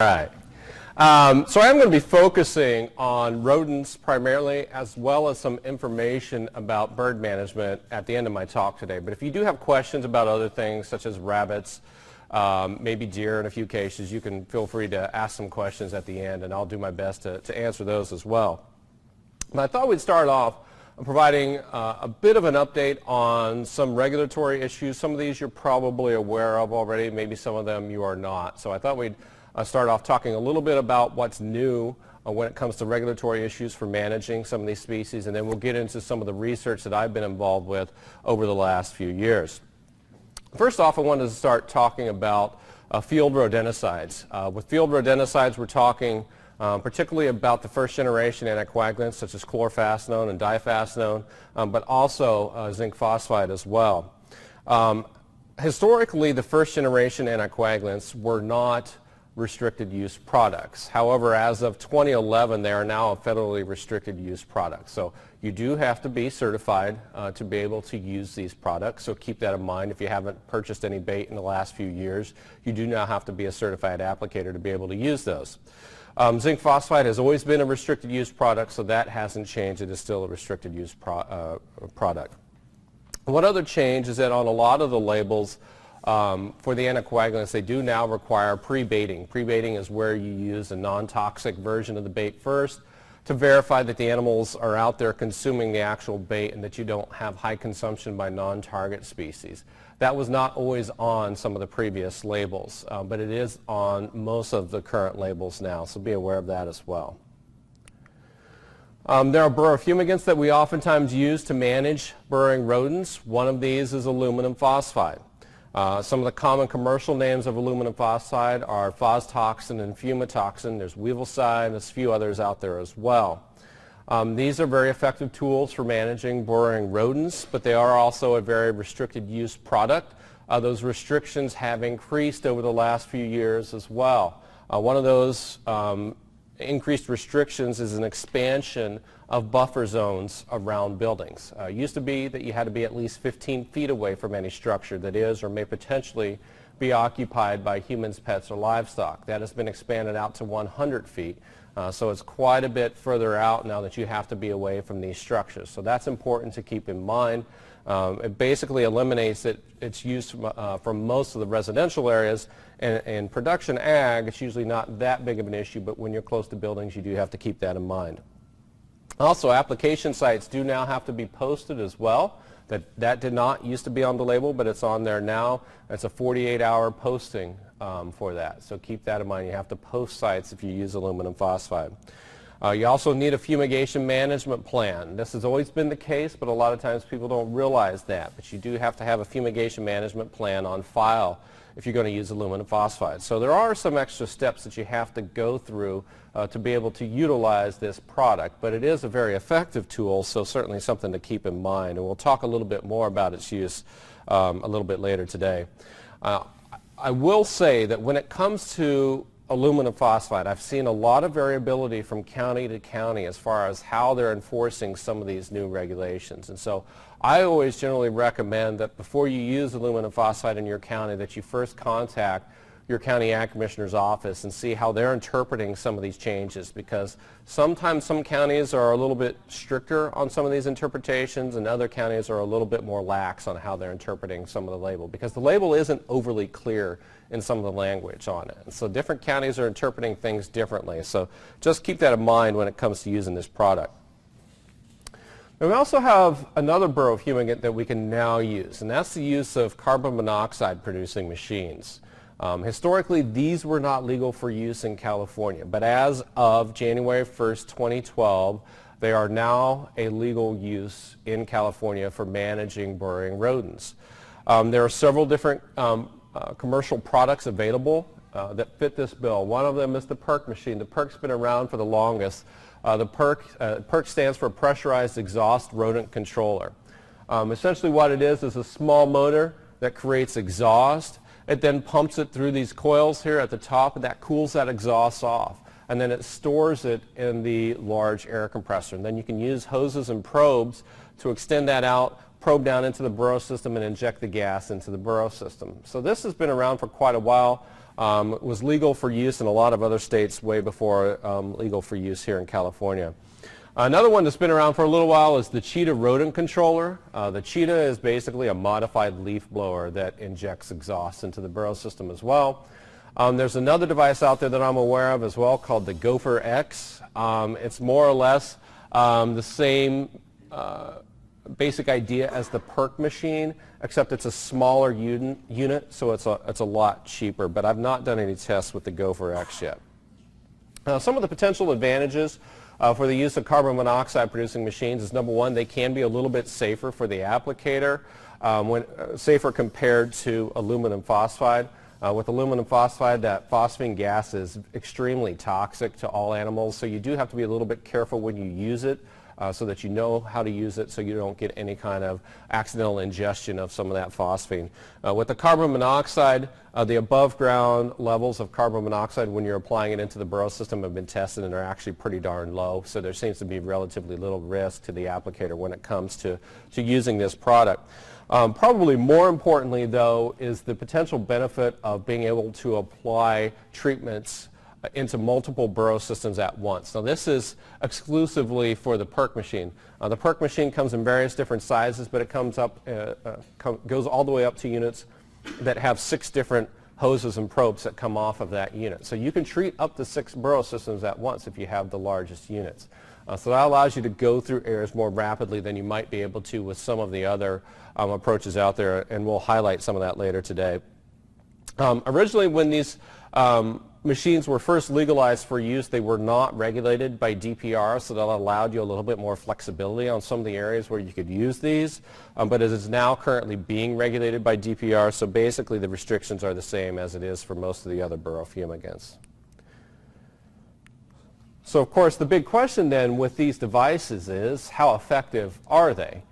All right. So I'm going to be focusing on rodents primarily, as well as some information about bird management at the end of my talk today. But if you do have questions about other things, such as rabbits, maybe deer in a few cases, you can feel free to ask some questions at the end, and I'll do my best to answer those as well. But I thought we'd start off providing a bit of an update on some regulatory issues. Some of these you're probably aware of already, maybe some of them you are not. So I thought we'd start off talking a little bit about what's new when it comes to regulatory issues for managing some of these species, and then we'll get into some of the research that I've been involved with over the last few years. First off, I wanted to start talking about field rodenticides. With field rodenticides, we're talking particularly about the first generation anticoagulants such as chlorphacinone and difascinone, but also zinc phosphide as well. Historically, the first generation anticoagulants were not restricted use products. However, as of 2011, they are now a federally restricted use product. So you do have to be certified to be able to use these products. So keep that in mind. If you haven't purchased any bait in the last few years, you do now have to be a certified applicator to be able to use those. Zinc phosphide has always been a restricted use product, so that hasn't changed. It is still a restricted use product. One other change is that on a lot of the labels for the anticoagulants, they do now require pre-baiting. Pre-baiting is where you use a non-toxic version of the bait first to verify that the animals are out there consuming the actual bait and that you don't have high consumption by non-target species. That was not always on some of the previous labels, but it is on most of the current labels now, so be aware of that as well. There are burrow fumigants that we oftentimes use to manage burrowing rodents. One of these is aluminum phosphide. Some of the common commercial names of aluminum phosphide are phostoxin and fumitoxin. There's weevilside, there's a few others out there as well. These are very effective tools for managing burrowing rodents, but they are also a very restricted use product. Those restrictions have increased over the last few years as well. One of those increased restrictions is an expansion of buffer zones around buildings. It used to be that you had to be at least 15 feet away from any structure that is or may potentially be occupied by humans, pets, or livestock. That has been expanded out to 100 feet. So it's quite a bit further out now that you have to be away from these structures. So that's important to keep in mind. It basically eliminates its use from most of the residential areas. And in production ag, it's usually not that big of an issue, but when you're close to buildings, you do have to keep that in mind. Also, application sites do now have to be posted as well. That did not used to be on the label, but it's on there now. It's a 48-hour posting for that. So keep that in mind. You have to post sites if you use aluminum phosphide. You also need a fumigation management plan. This has always been the case, but a lot of times people don't realize that. But you do have to have a fumigation management plan on file if you're going to use aluminum phosphide. So there are some extra steps that you have to go through to be able to utilize this product, but it is a very effective tool, so certainly something to keep in mind. And we'll talk a little bit more about its use a little bit later today. I will say that when it comes to aluminum phosphide, I've seen a lot of variability from county to county as far as how they're enforcing some of these new regulations. And so I always generally recommend that before you use aluminum phosphide in your county, that you first contact your county ag commissioner's office and see how they're interpreting some of these changes, because sometimes some counties are a little bit stricter on some of these interpretations and other counties are a little bit more lax on how they're interpreting some of the label, because the label isn't overly clear in some of the language on it. And so different counties are interpreting things differently. So just keep that in mind when it comes to using this product. Now we also have another burrow fumigant that we can now use, and that's the use of carbon monoxide producing machines. Historically, these were not legal for use in California, but as of January 1st, 2012, they are now a legal use in California for managing burrowing rodents. There are several different commercial products available that fit this bill. One of them is the PERC machine. The PERC's been around for the longest. The PERC stands for Pressurized Exhaust Rodent Controller. Essentially what it is a small motor that creates exhaust. It then pumps it through these coils here at the top, and that cools that exhaust off. And then it stores it in the large air compressor. And then you can use hoses and probes to extend that out, probe down into the burrow system, and inject the gas into the burrow system. So this has been around for quite a while. was legal for use in a lot of other states way before legal for use here in California. Another one that's been around for a little while is the Cheetah rodent controller. The Cheetah is basically a modified leaf blower that injects exhaust into the burrow system as well. There's another device out there that I'm aware of as well called the Gopher X. It's more or less the same basic idea as the perk machine, except it's a smaller unit, so it's a lot cheaper. But I've not done any tests with the Gopher X yet. Some of the potential advantages for the use of carbon monoxide producing machines is, number one, they can be a little bit safer for the applicator, safer compared to aluminum phosphide. With aluminum phosphide, that phosphine gas is extremely toxic to all animals, so you do have to be a little bit careful when you use it so that you know how to use it so you don't get any kind of accidental ingestion of some of that phosphine. With the carbon monoxide, the above ground levels of carbon monoxide when you're applying it into the burrow system have been tested and are actually pretty darn low, so there seems to be relatively little risk to the applicator when it comes to using this product. Probably more importantly, though, is the potential benefit of being able to apply treatments into multiple burrow systems at once. Now, this is exclusively for the perk machine. The perk machine comes in various different sizes, but it comes up, goes all the way up to units that have 6 different hoses and probes that come off of that unit. So you can treat up to 6 burrow systems at once if you have the largest units. So that allows you to go through areas more rapidly than you might be able to with some of the other approaches out there, and we'll highlight some of that later today. Originally, when these machines were first legalized for use, they were not regulated by DPR, so that allowed you a little bit more flexibility on some of the areas where you could use these, but it is now currently being regulated by DPR, so basically the restrictions are the same as it is for most of the other burrow fumigants. So of course the big question then with these devices is, how effective are they?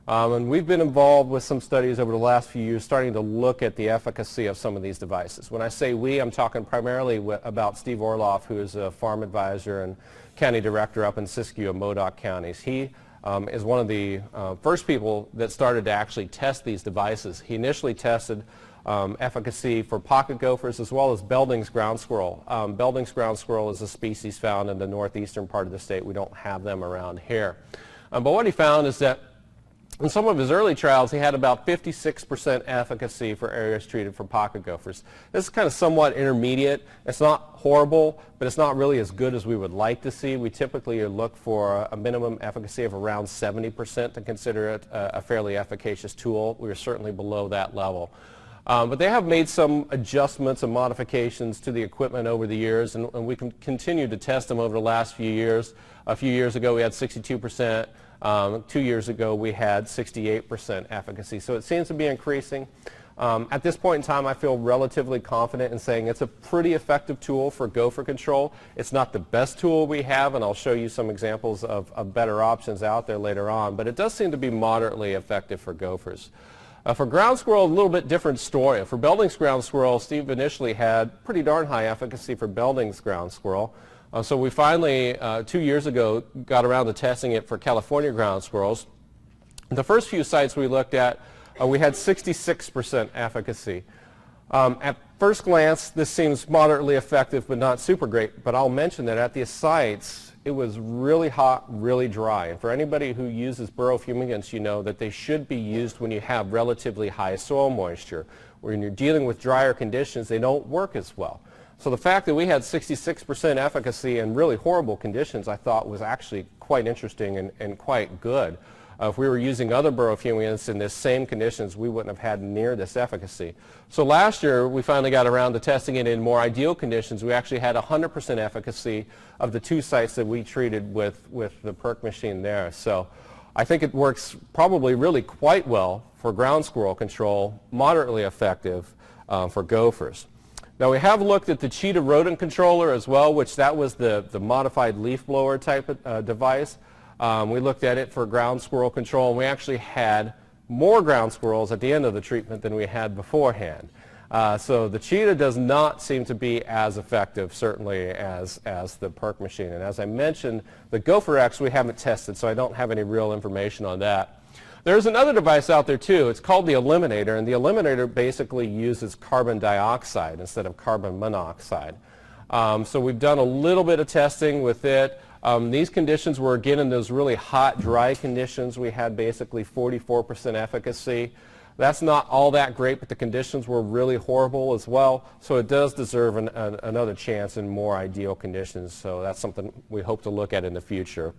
And we've been involved with some studies over the last few years starting to look at the efficacy of some of these devices. When I say we, I'm talking primarily about Steve Orloff, who is a farm advisor and county director up in Siskiyou and Modoc counties. He is one of the first people that started to actually test these devices. He initially tested efficacy for pocket gophers as well as Belding's ground squirrel. Belding's ground squirrel is a species found in the northeastern part of the state. We don't have them around here. But what he found is that in some of his early trials, he had about 56% efficacy for areas treated for pocket gophers. This is kind of somewhat intermediate. It's not horrible, but it's not really as good as we would like to see. We typically look for a minimum efficacy of around 70% to consider it a fairly efficacious tool. We are certainly below that level. But they have made some adjustments and modifications to the equipment over the years, and we can continue to test them over the last few years. A few years ago, we had 62%. 2 years ago, we had 68% efficacy. So it seems to be increasing. At this point in time, I feel relatively confident in saying it's a pretty effective tool for gopher control. It's not the best tool we have, and I'll show you some examples of better options out there later on, but it does seem to be moderately effective for gophers. For ground squirrel, a little bit different story. For Belding's ground squirrel, Steve initially had pretty darn high efficacy for Belding's ground squirrel. So we finally, 2 years ago, got around to testing it for California ground squirrels. The first few sites we looked at, we had 66% efficacy. At first glance, this seems moderately effective, but not super great. But I'll mention that at these sites, it was really hot, really dry. And for anybody who uses burrow fumigants, you know that they should be used when you have relatively high soil moisture. When you're dealing with drier conditions, they don't work as well. So the fact that we had 66% efficacy in really horrible conditions, I thought was actually quite interesting and quite good. If we were using other burrow fumigants in the same conditions, we wouldn't have had near this efficacy. So last year, we finally got around to testing it in more ideal conditions. We actually had 100% efficacy of the 2 sites that we treated with the perk machine there. So I think it works probably really quite well for ground squirrel control, moderately effective for gophers. Now we have looked at the Cheetah rodent controller as well, which that was the modified leaf blower type of device. We looked at it for ground squirrel control, and we actually had more ground squirrels at the end of the treatment than we had beforehand. So the Cheetah does not seem to be as effective, certainly, as the perk machine. And as I mentioned, the Gopher X we haven't tested, so I don't have any real information on that. There's another device out there too. It's called the eliminator, and the eliminator basically uses carbon dioxide instead of carbon monoxide. So we've done a little bit of testing with it. These conditions were again in those really hot, dry conditions. We had basically 44% efficacy. That's not all that great, but the conditions were really horrible as well. So it does deserve another chance in more ideal conditions. So that's something we hope to look at in the future.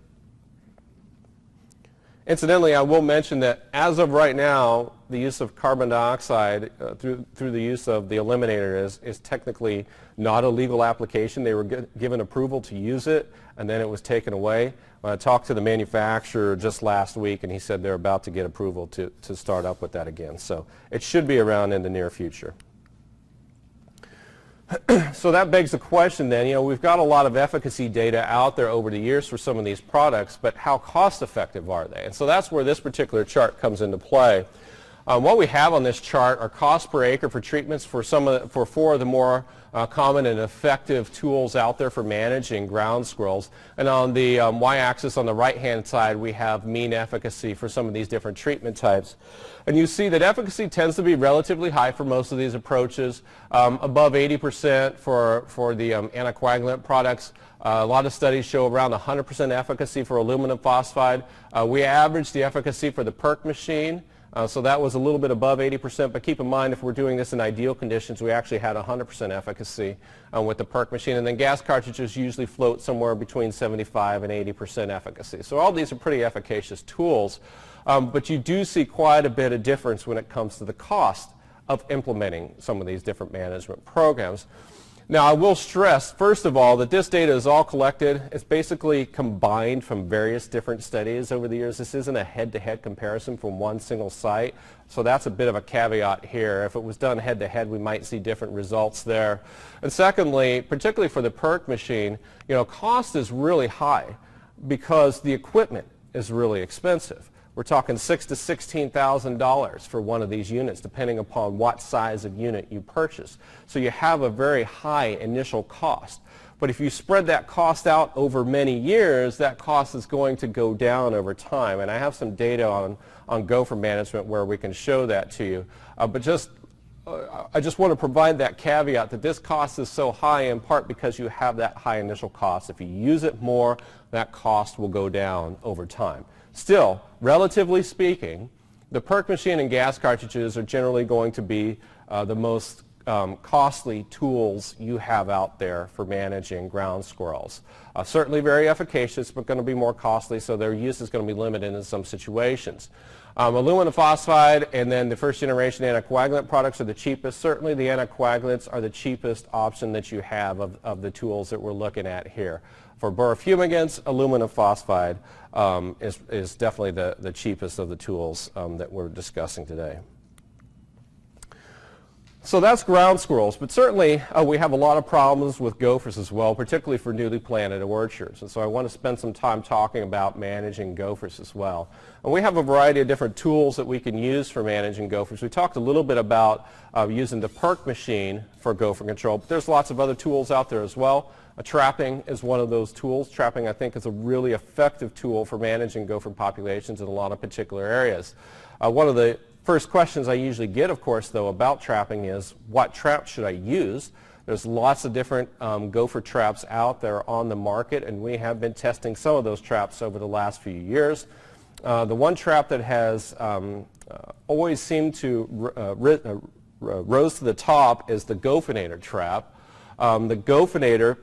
Incidentally, I will mention that as of right now, the use of carbon dioxide through the use of the eliminator is technically not a legal application. They were given approval to use it, and then it was taken away. I talked to the manufacturer just last week, and he said they're about to get approval to start up with that again. So it should be around in the near future. So that begs the question then, we've got a lot of efficacy data out there over the years for some of these products, but how cost effective are they? And so that's where this particular chart comes into play. What we have on this chart are cost per acre for treatments for four of the more common and effective tools out there for managing ground squirrels. And on the y-axis on the right-hand side, we have mean efficacy for some of these different treatment types. And you see that efficacy tends to be relatively high for most of these approaches, above 80% for the anticoagulant products. A lot of studies show around 100% efficacy for aluminum phosphide. We averaged the efficacy for the PERC machine. So that was a little bit above 80%, but keep in mind if we're doing this in ideal conditions, we actually had 100% efficacy with the PERC machine. And then gas cartridges usually float somewhere between 75 and 80% efficacy. So all these are pretty efficacious tools, but you do see quite a bit of difference when it comes to the cost of implementing some of these different management programs. Now, I will stress, first of all, that this data is all collected. It's basically combined from various different studies over the years. This isn't a head-to-head comparison from one single site, so that's a bit of a caveat here. If it was done head-to-head, we might see different results there. And secondly, particularly for the PERC machine, cost is really high because the equipment is really expensive. We're talking $6,000 to $16,000 for one of these units, depending upon what size of unit you purchase. So you have a very high initial cost. But if you spread that cost out over many years, that cost is going to go down over time. And I have some data on gopher management where we can show that to you. I just want to provide that caveat that this cost is so high in part because you have that high initial cost. If you use it more, that cost will go down over time. Still, relatively speaking, the PERC machine and gas cartridges are generally going to be the most costly tools you have out there for managing ground squirrels. Certainly very efficacious, but going to be more costly, so their use is going to be limited in some situations. Aluminum phosphide and then the first generation anticoagulant products are the cheapest. Certainly the anticoagulants are the cheapest option that you have of the tools that we're looking at here. For burrofumigants, aluminum phosphide is definitely the cheapest of the tools that we're discussing today. So that's ground squirrels, but certainly we have a lot of problems with gophers as well, particularly for newly planted orchards. And so I want to spend some time talking about managing gophers as well. And we have a variety of different tools that we can use for managing gophers. We talked a little bit about using the PERC machine for gopher control, but there's lots of other tools out there as well. Trapping is one of those tools. Trapping, I think, is a really effective tool for managing gopher populations in a lot of particular areas. One of the first questions I usually get, of course, though, about trapping is, what trap should I use? There's lots of different gopher traps out there on the market, and we have been testing some of those traps over the last few years. The one trap that has always seemed to rose to the top is the Gophinator trap. The Gophinator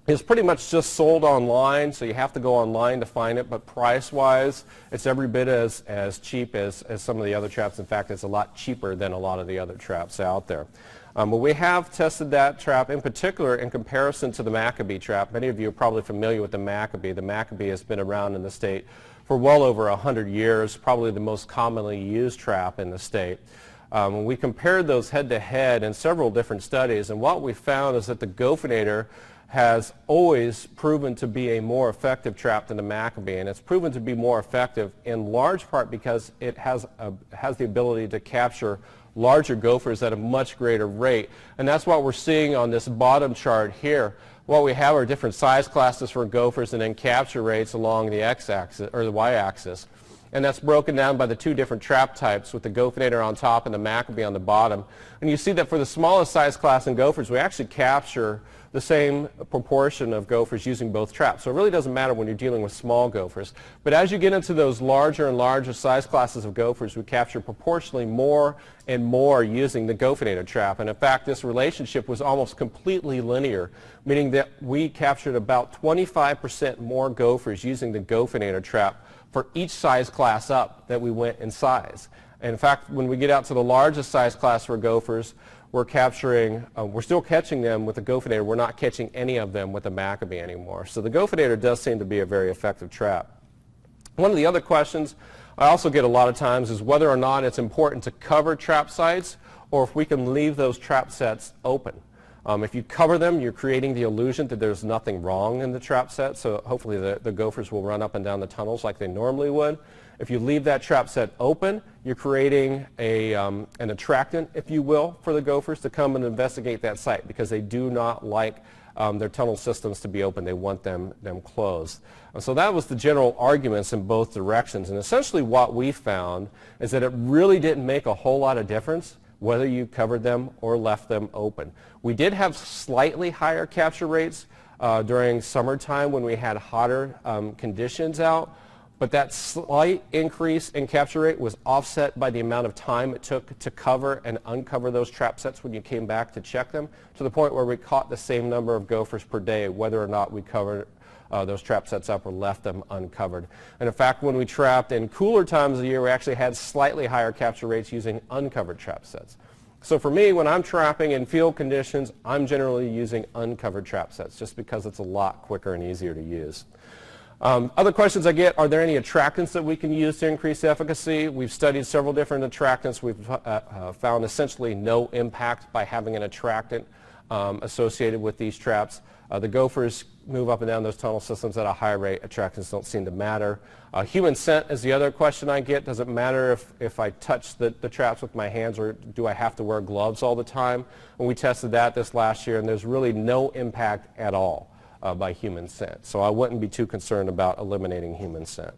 is pretty much just sold online, so you have to go online to find it, but price-wise, it's every bit as cheap as some of the other traps. In fact, it's a lot cheaper than a lot of the other traps out there. But we have tested that trap in particular in comparison to the Maccabee trap. Many of you are probably familiar with the Maccabee. The Maccabee has been around in the state for well over 100 years, probably the most commonly used trap in the state. We compared those head-to-head in several different studies, and what we found is that the Gophinator has always proven to be a more effective trap than the Maccabee, and it's proven to be more effective in large part because it has the ability to capture larger gophers at a much greater rate. And that's what we're seeing on this bottom chart here. What we have are different size classes for gophers and then capture rates along the x-axis or the y-axis. and that's broken down by the two different trap types with the gophinator on top and the Maccabee on the bottom. And you see that for the smallest size class in gophers, we actually capture the same proportion of gophers using both traps. So it really doesn't matter when you're dealing with small gophers. But as you get into those larger and larger size classes of gophers, we capture proportionally more and more using the gophinator trap. And in fact, this relationship was almost completely linear, meaning that we captured about 25% more gophers using the gophinator trap for each size class up that we went in size. And in fact, when we get out to the largest size class for gophers, we're still catching them with the gophinator. We're not catching any of them with the Maccabee anymore. So the gophinator does seem to be a very effective trap. One of the other questions I also get a lot of times is whether or not it's important to cover trap sites or if we can leave those trap sets open. If you cover them, you're creating the illusion that there's nothing wrong in the trap set, so hopefully the gophers will run up and down the tunnels like they normally would. If you leave that trap set open, you're creating an attractant, if you will, for the gophers to come and investigate that site because they do not like their tunnel systems to be open. They want them closed. And so that was the general arguments in both directions. And essentially what we found is that it really didn't make a whole lot of difference whether you covered them or left them open. We did have slightly higher capture rates during summertime when we had hotter conditions out, but that slight increase in capture rate was offset by the amount of time it took to cover and uncover those trap sets when you came back to check them, to the point where we caught the same number of gophers per day whether or not we covered those trap sets up or left them uncovered. And in fact, when we trapped in cooler times of the year, we actually had slightly higher capture rates using uncovered trap sets. So for me, when I'm trapping in field conditions, I'm generally using uncovered trap sets just because it's a lot quicker and easier to use. Other questions I get, are there any attractants that we can use to increase efficacy? We've studied several different attractants. We've found essentially no impact by having an attractant associated with these traps. The gophers move up and down those tunnel systems at a high rate. Attractants don't seem to matter. Human scent is the other question I get. Does it matter if I touch the traps with my hands, or do I have to wear gloves all the time? And we tested that this last year, and there's really no impact at all by human scent. So I wouldn't be too concerned about eliminating human scent.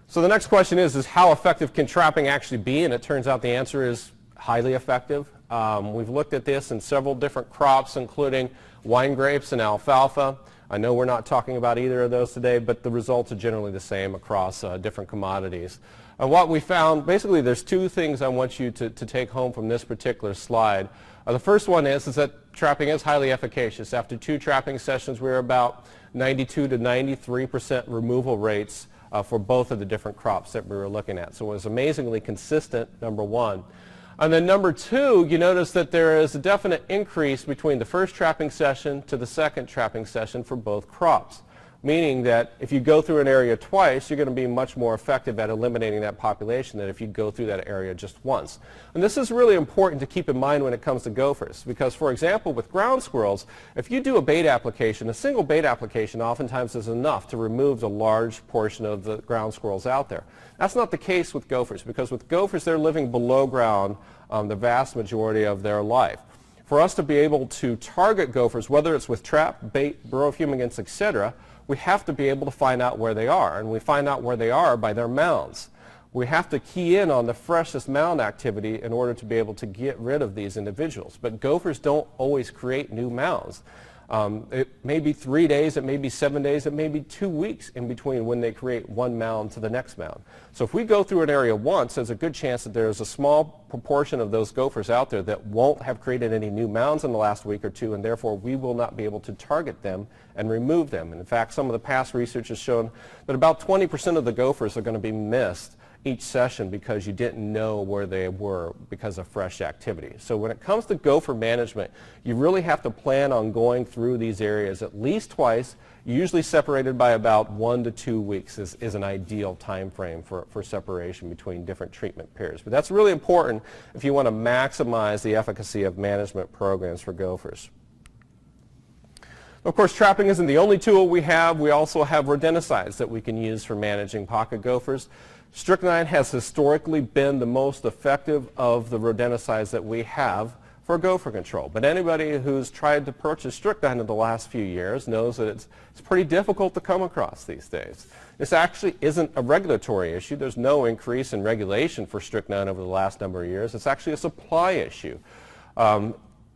So the next question is how effective can trapping actually be? And it turns out the answer is highly effective. We've looked at this in several different crops, including wine grapes and alfalfa. I know we're not talking about either of those today, but the results are generally the same across different commodities. And what we found, basically there's two things I want you to take home from this particular slide. The first one is that trapping is highly efficacious. After 2 trapping sessions, we were about 92 to 93% removal rates for both of the different crops that we were looking at. So it was amazingly consistent, number one. And then number two, you notice that there is a definite increase between the first trapping session to the second trapping session for both crops, meaning that if you go through an area twice, you're going to be much more effective at eliminating that population than if you go through that area just once. And this is really important to keep in mind when it comes to gophers, because for example with ground squirrels, if you do a bait application, a single bait application oftentimes is enough to remove the large portion of the ground squirrels out there. That's not the case with gophers, because with gophers they're living below ground the vast majority of their life. For us to be able to target gophers, whether it's with trap, bait, burrow fumigants, etc., we have to be able to find out where they are, and we find out where they are by their mounds. We have to key in on the freshest mound activity in order to be able to get rid of these individuals. But gophers don't always create new mounds. It may be 3 days, it may be 7 days, it may be 2 weeks in between when they create one mound to the next mound. So if we go through an area once, there's a good chance that there's a small proportion of those gophers out there that won't have created any new mounds in the last week or two, and therefore we will not be able to target them and remove them. And in fact, some of the past research has shown that about 20% of the gophers are going to be missed each session because you didn't know where they were because of fresh activity. So when it comes to gopher management, you really have to plan on going through these areas at least twice, usually separated by about 1 to 2 weeks is an ideal time frame for separation between different treatment periods. But that's really important if you want to maximize the efficacy of management programs for gophers. Of course, trapping isn't the only tool we have. We also have rodenticides that we can use for managing pocket gophers. Strychnine has historically been the most effective of the rodenticides that we have for gopher control. But anybody who's tried to purchase strychnine in the last few years knows that it's pretty difficult to come across these days. This actually isn't a regulatory issue. There's no increase in regulation for strychnine over the last number of years. It's actually a supply issue.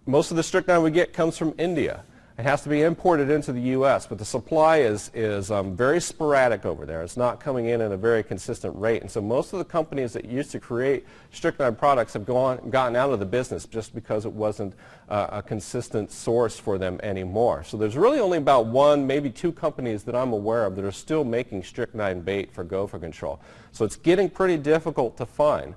Most of the strychnine we get comes from India. It has to be imported into the U.S., but the supply is very sporadic over there. It's not coming in at a very consistent rate. And so most of the companies that used to create strychnine products have gotten out of the business just because it wasn't a consistent source for them anymore. So there's really only about one, maybe two companies that I'm aware of that are still making strychnine bait for gopher control. So it's getting pretty difficult to find.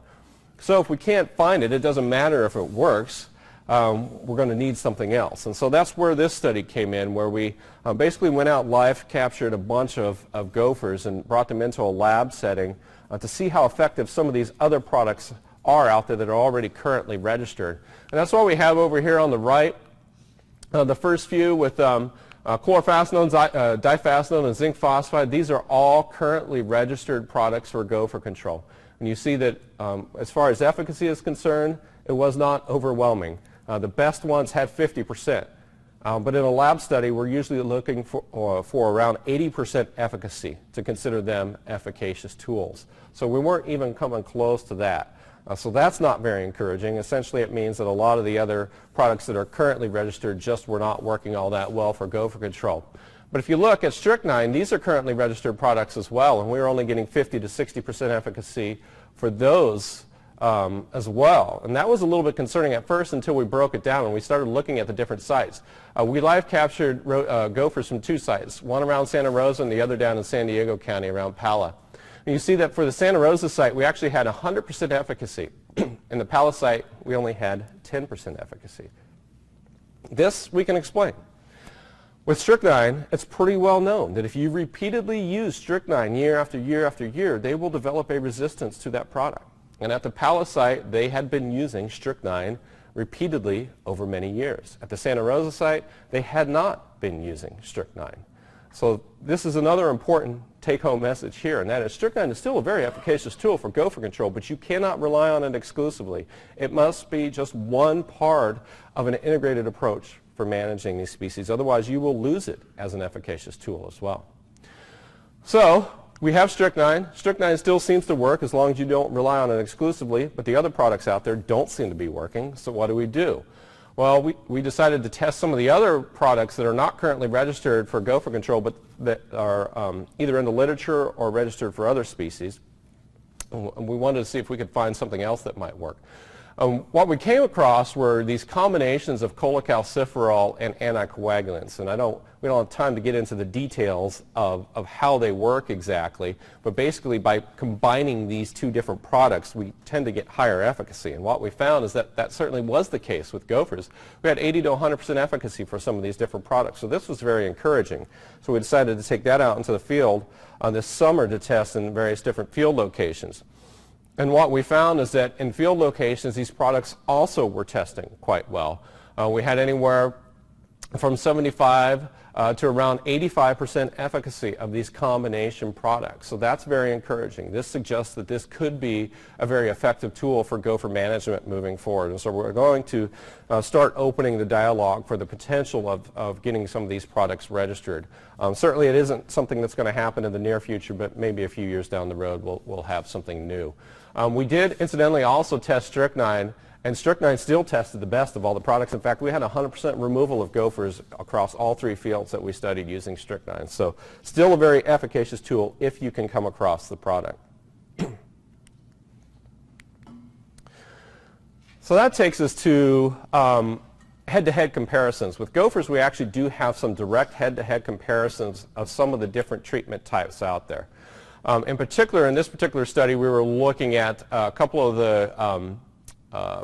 So if we can't find it, it doesn't matter if it works. We're going to need something else. And so that's where this study came in, where we basically went out live, captured a bunch of gophers and brought them into a lab setting to see how effective some of these other products are out there that are already currently registered. And that's what we have over here on the right. The first few with chlorphacinone, diphacinone, and zinc phosphide, these are all currently registered products for gopher control. And you see that as far as efficacy is concerned, it was not overwhelming. The best ones had 50%. But in a lab study, we're usually looking for around 80% efficacy to consider them efficacious tools. So we weren't even coming close to that. So that's not very encouraging. Essentially, it means that a lot of the other products that are currently registered just were not working all that well for gopher control. But if you look at strychnine, these are currently registered products as well, and we're only getting 50 to 60% efficacy for those as well. And that was a little bit concerning at first until we broke it down and we started looking at the different sites. We live captured gophers from two sites, one around Santa Rosa and the other down in San Diego County around Pala. And you see that for the Santa Rosa site, we actually had 100% efficacy. In the Pala site, we only had 10% efficacy. This we can explain. With strychnine, it's pretty well known that if you repeatedly use strychnine year after year after year, they will develop a resistance to that product. And at the Pala site, they had been using strychnine repeatedly over many years. At the Santa Rosa site, they had not been using strychnine. So this is another important take-home message here, and that is strychnine is still a very efficacious tool for gopher control, but you cannot rely on it exclusively. It must be just one part of an integrated approach for managing these species. Otherwise, you will lose it as an efficacious tool as well. So we have strychnine. Strychnine still seems to work as long as you don't rely on it exclusively, but the other products out there don't seem to be working. So what do? Well, we decided to test some of the other products that are not currently registered for gopher control, but that are either in the literature or registered for other species. And we wanted to see if we could find something else that might work. What we came across were these combinations of cholecalciferol and anticoagulants, and we don't have time to get into the details of how they work exactly, but basically by combining these two different products, we tend to get higher efficacy. And what we found is that that certainly was the case with gophers. We had 80 to 100% efficacy for some of these different products, so this was very encouraging. So we decided to take that out into the field this summer to test in various different field locations. And what we found is that in field locations, these products also were testing quite well. We had anywhere from 75 to around 85% efficacy of these combination products. So that's very encouraging. This suggests that this could be a very effective tool for gopher management moving forward. And so we're going to start opening the dialogue for the potential of getting some of these products registered. Certainly it isn't something that's going to happen in the near future, but maybe a few years down the road we'll have something new. We did incidentally also test strychnine, and strychnine still tested the best of all the products. In fact, we had 100% removal of gophers across all three fields that we studied using strychnine. So still a very efficacious tool if you can come across the product. So that takes us to head-to-head comparisons. With gophers, we actually do have some direct head-to-head comparisons of some of the different treatment types out there. In particular, in this particular study, we were looking at a couple of the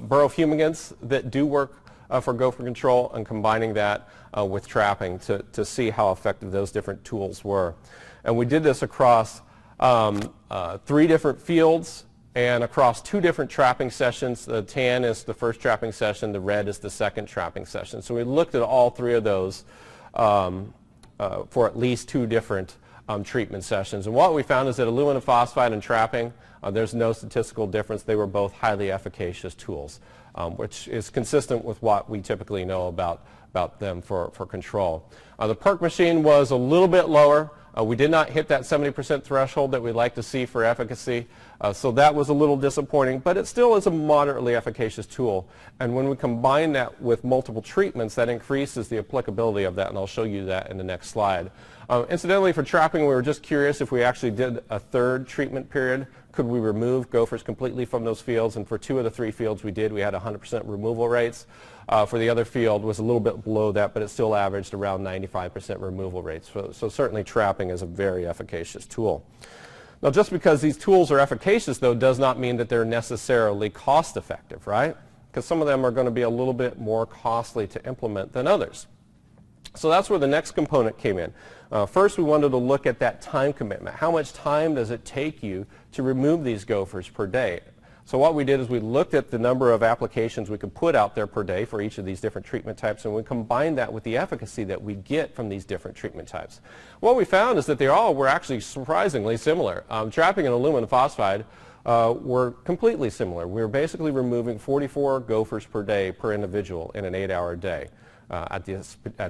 burrow fumigants that do work for gopher control and combining that with trapping to see how effective those different tools were. And we did this across 3 different fields and across 2 different trapping sessions. The tan is the first trapping session, the red is the second trapping session. So we looked at all 3 of those for at least 2 different treatment sessions. And what we found is that aluminum phosphide and trapping, there's no statistical difference. They were both highly efficacious tools, which is consistent with what we typically know about them for control. The PERC machine was a little bit lower. We did not hit that 70% threshold that we'd like to see for efficacy, so that was a little disappointing, but it still is a moderately efficacious tool. And when we combine that with multiple treatments, that increases the applicability of that, and I'll show you that in the next slide. Incidentally, for trapping, we were just curious if we actually did a third treatment period, could we remove gophers completely from those fields? And for 2 of the 3 fields we did, we had 100% removal rates. For the other field was a little bit below that, but it still averaged around 95% removal rates. So certainly trapping is a very efficacious tool. Now, just because these tools are efficacious, though, does not mean that they're necessarily cost effective, right? Because some of them are going to be a little bit more costly to implement than others. So that's where the next component came in. First, we wanted to look at that time commitment. How much time does it take you to remove these gophers per day? So what we did is we looked at the number of applications we could put out there per day for each of these different treatment types, and we combined that with the efficacy that we get from these different treatment types. What we found is that they all were actually surprisingly similar. Trapping and aluminum phosphide were completely similar. We were basically removing 44 gophers per day per individual in an 8-hour day at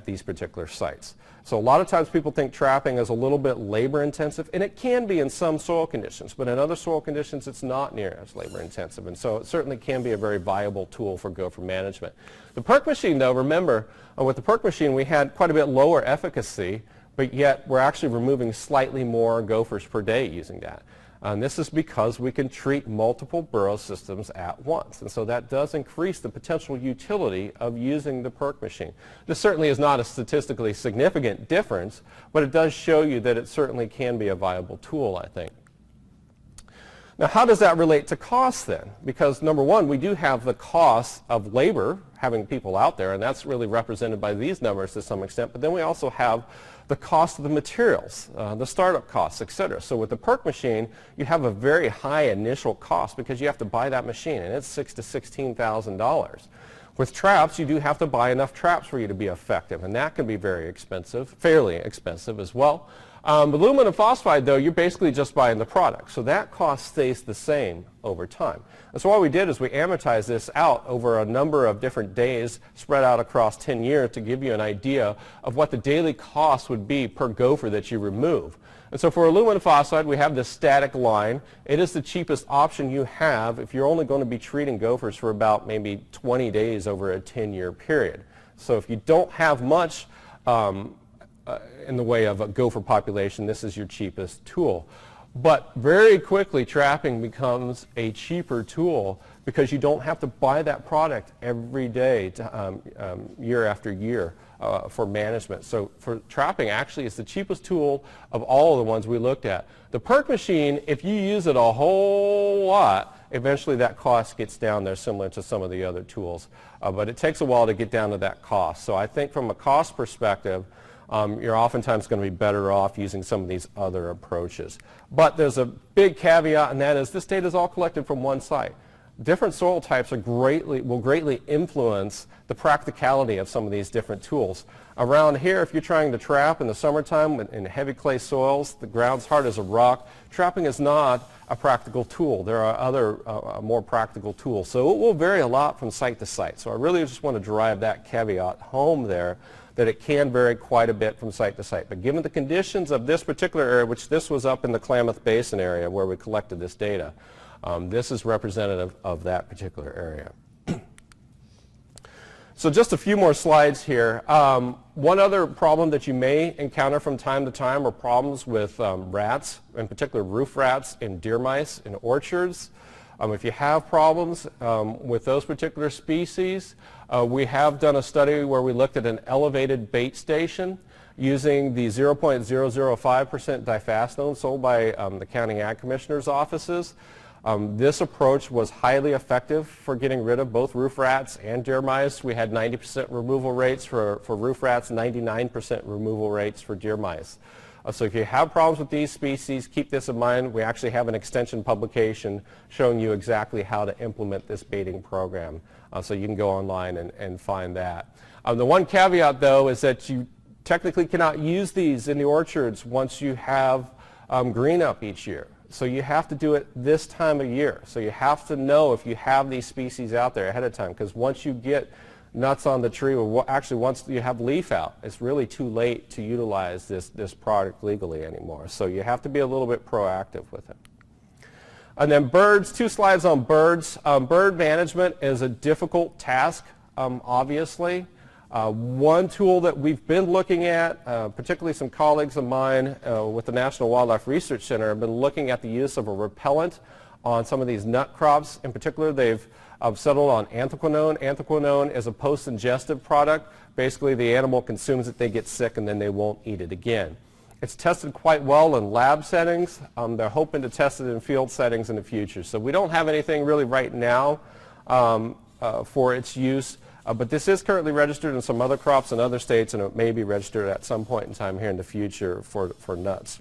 these particular sites. So a lot of times people think trapping is a little bit labor intensive, and it can be in some soil conditions, but in other soil conditions it's not near as labor intensive, and so it certainly can be a very viable tool for gopher management. The PERC machine, though, remember, with the PERC machine we had quite a bit lower efficacy, but yet we're actually removing slightly more gophers per day using that. And this is because we can treat multiple burrow systems at once. And so that does increase the potential utility of using the PERC machine. This certainly is not a statistically significant difference, but it does show you that it certainly can be a viable tool, I think. Now, how does that relate to cost then? Because number one, we do have the cost of labor, having people out there, and that's really represented by these numbers to some extent, but then we also have the cost of the materials, the startup costs, etc. So with the PERC machine, you have a very high initial cost because you have to buy that machine, and it's $6,000 to $16,000. With traps, you do have to buy enough traps for you to be effective, and that can be very expensive, fairly expensive as well. Aluminum phosphide, though, you're basically just buying the product, so that cost stays the same over time. And so what we did is we amortized this out over a number of different days spread out across 10 years to give you an idea of what the daily cost would be per gopher that you remove. And so for aluminum phosphide, we have this static line. It is the cheapest option you have if you're only going to be treating gophers for about maybe 20 days over a 10-year period. So if you don't have much in the way of a gopher population, this is your cheapest tool. But very quickly, trapping becomes a cheaper tool because you don't have to buy that product every day year after year for management. So for trapping, actually, it's the cheapest tool of all of the ones we looked at. The PERC machine, if you use it a whole lot, eventually that cost gets down there similar to some of the other tools. But it takes a while to get down to that cost. So I think from a cost perspective, you're oftentimes going to be better off using some of these other approaches. But there's a big caveat, and that is this data is all collected from one site. Different soil types will greatly influence the practicality of some of these different tools. Around here, if you're trying to trap in the summertime in heavy clay soils, the ground's hard as a rock, trapping is not a practical tool. There are other more practical tools. So it will vary a lot from site to site. So I really just want to drive that caveat home there, that it can vary quite a bit from site to site. But given the conditions of this particular area, which this was up in the Klamath Basin area where we collected this data, this is representative of that particular area. So just a few more slides here. One other problem that you may encounter from time to time are problems with rats, in particular roof rats and deer mice in orchards. If you have problems with those particular species, we have done a study where we looked at an elevated bait station using the 0.005% diphastenone sold by the county ag commissioner's offices. This approach was highly effective for getting rid of both roof rats and deer mice. We had 90% removal rates for roof rats, 99% removal rates for deer mice. So if you have problems with these species, keep this in mind. We actually have an extension publication showing you exactly how to implement this baiting program. So you can go online and find that. The one caveat, though, is that you technically cannot use these in the orchards once you have green up each year. So you have to do it this time of year. So you have to know if you have these species out there ahead of time, because once you get nuts on the tree, or actually once you have leaf out, it's really too late to utilize this product legally anymore. So you have to be a little bit proactive with it. And then birds, 2 slides on birds. Bird management is a difficult task, obviously. One tool that we've been looking at, particularly some colleagues of mine with the National Wildlife Research Center have been looking at the use of a repellent on some of these nut crops. In particular, they've settled on anthraquinone. Anthraquinone is a post-ingestive product. Basically, the animal consumes it, they get sick, and then they won't eat it again. It's tested quite well in lab settings. They're hoping to test it in field settings in the future. So we don't have anything really right now for its use. But this is currently registered in some other crops in other states, and it may be registered at some point in time here in the future for nuts.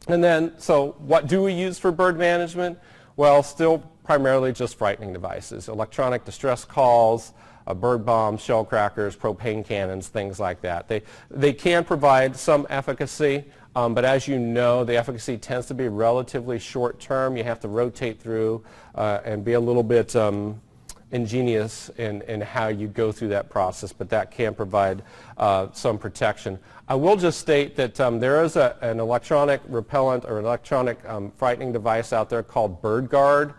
And then, so what do we use for bird management? Well, still primarily just frightening devices, electronic distress calls, bird bombs, shell crackers, propane cannons, things like that. They can provide some efficacy, but as you know, the efficacy tends to be relatively short term. You have to rotate through and be a little bit ingenious in how you go through that process, but that can provide some protection. I will just state that there is an electronic repellent or electronic frightening device out there called Bird Guard.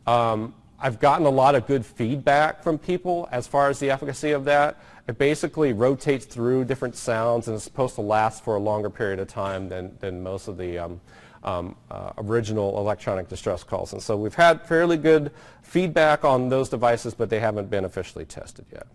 I've gotten a lot of good feedback from people as far as the efficacy of that. It basically rotates through different sounds and is supposed to last for a longer period of time than most of the original electronic distress calls. And so we've had fairly good feedback on those devices, but they haven't been officially tested yet.